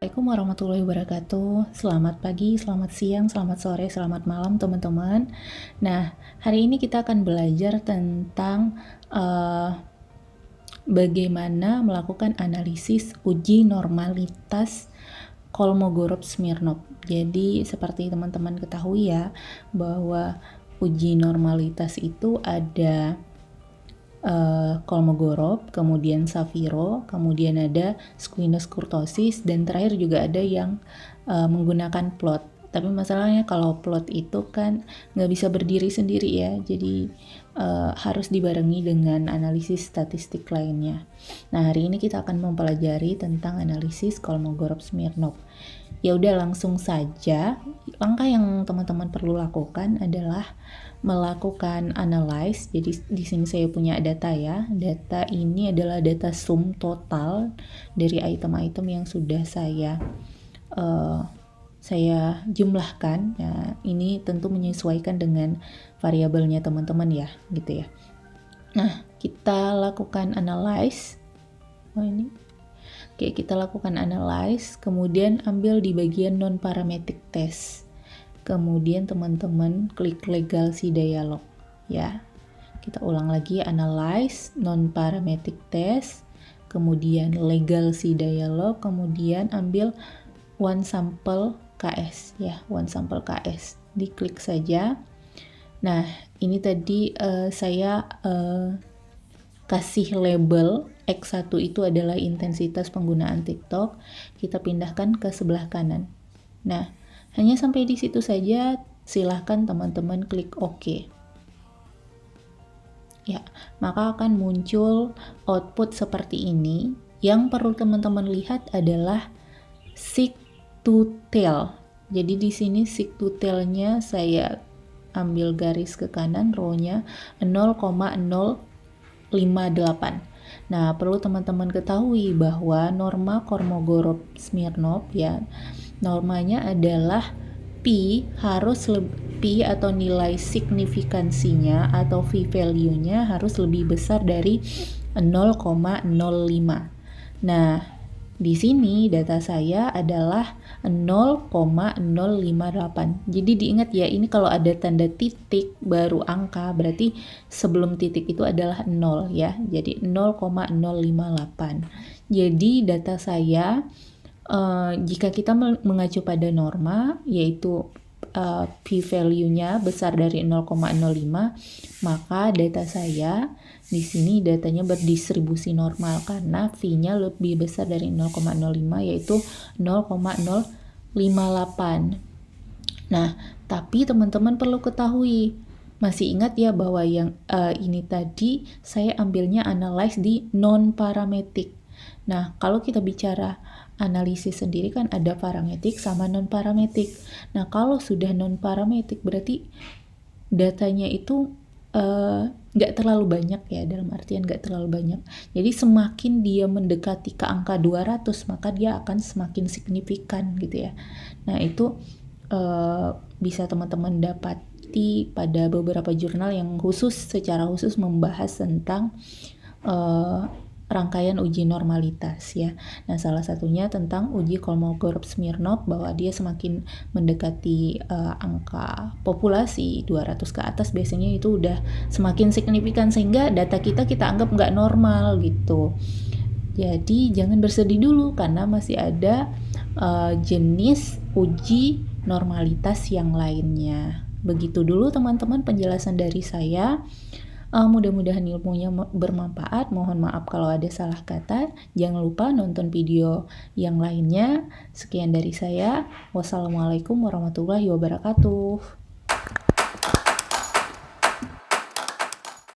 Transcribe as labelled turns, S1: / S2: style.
S1: Assalamualaikum warahmatullahi wabarakatuh. Selamat pagi, selamat siang, selamat sore, selamat malam teman-teman. Nah, hari ini kita akan belajar tentang bagaimana melakukan analisis uji normalitas Kolmogorov-Smirnov. Jadi seperti teman-teman ketahui ya, bahwa uji normalitas itu ada Kolmogorov, kemudian Shapiro, kemudian ada Squamous-Kurtosis, dan terakhir juga ada yang menggunakan plot. Tapi masalahnya kalau plot itu kan nggak bisa berdiri sendiri ya, jadi harus dibarengi dengan analisis statistik lainnya. Nah, hari ini kita akan mempelajari tentang analisis Kolmogorov-Smirnov. Ya udah, langsung saja. Langkah yang teman-teman perlu lakukan adalah melakukan analyze. Jadi di sini saya punya data ya. Data ini adalah data sum total dari item-item yang sudah saya jumlahkan. Nah, ini tentu menyesuaikan dengan variabelnya teman-teman ya, gitu ya. Nah, kita lakukan analyze. Oke, kita lakukan analyze, kemudian ambil di bagian non-parametric test. Kemudian teman-teman klik legalcy dialog ya. Kita ulang lagi, analyze, non-parametric test, kemudian legalcy dialog, kemudian ambil one sample KS ya, one sample KS. Diklik saja. Nah, ini tadi saya kasih label X1 itu adalah intensitas penggunaan TikTok, kita pindahkan ke sebelah kanan. Nah, hanya sampai di situ saja, silahkan teman-teman klik OK. Ya, maka akan muncul output seperti ini. Yang perlu teman-teman lihat adalah seek to tail. Jadi di sini seek to tail-nya saya ambil garis ke kanan, row-nya 0,058. Nah, perlu teman-teman ketahui bahwa norma Kolmogorov-Smirnov ya, normanya adalah P atau nilai signifikansinya atau p-value-nya harus lebih besar dari 0,05. Nah, di sini data saya adalah 0,058. Jadi diingat ya, ini kalau ada tanda titik baru angka, berarti sebelum titik itu adalah 0 ya. Jadi 0,058. Jadi data saya jika kita mengacu pada norma, yaitu p-value-nya besar dari 0,05, maka data saya di sini datanya berdistribusi normal karena V-nya lebih besar dari 0,05 yaitu 0,058. Nah, tapi teman-teman perlu ketahui, masih ingat ya bahwa yang ini tadi saya ambilnya analyze di non-parametric. Nah, kalau kita bicara analisis sendiri kan ada parametrik sama non-parametrik. Nah, kalau sudah non-parametrik berarti datanya itu nggak terlalu banyak ya, dalam artian nggak terlalu banyak. Jadi semakin dia mendekati ke angka 200, maka dia akan semakin signifikan gitu ya. Nah, itu bisa teman-teman dapati pada beberapa jurnal yang secara khusus membahas tentang rangkaian uji normalitas ya. Nah, salah satunya tentang uji Kolmogorov-Smirnov, bahwa dia semakin mendekati angka populasi 200 ke atas biasanya itu udah semakin signifikan sehingga data kita anggap nggak normal gitu. Jadi jangan bersedih dulu karena masih ada jenis uji normalitas yang lainnya. Begitu dulu teman-teman penjelasan dari saya. Mudah-mudahan ilmunya bermanfaat. Mohon maaf kalau ada salah kata. Jangan lupa nonton video yang lainnya. Sekian dari saya. Wassalamualaikum warahmatullahi wabarakatuh.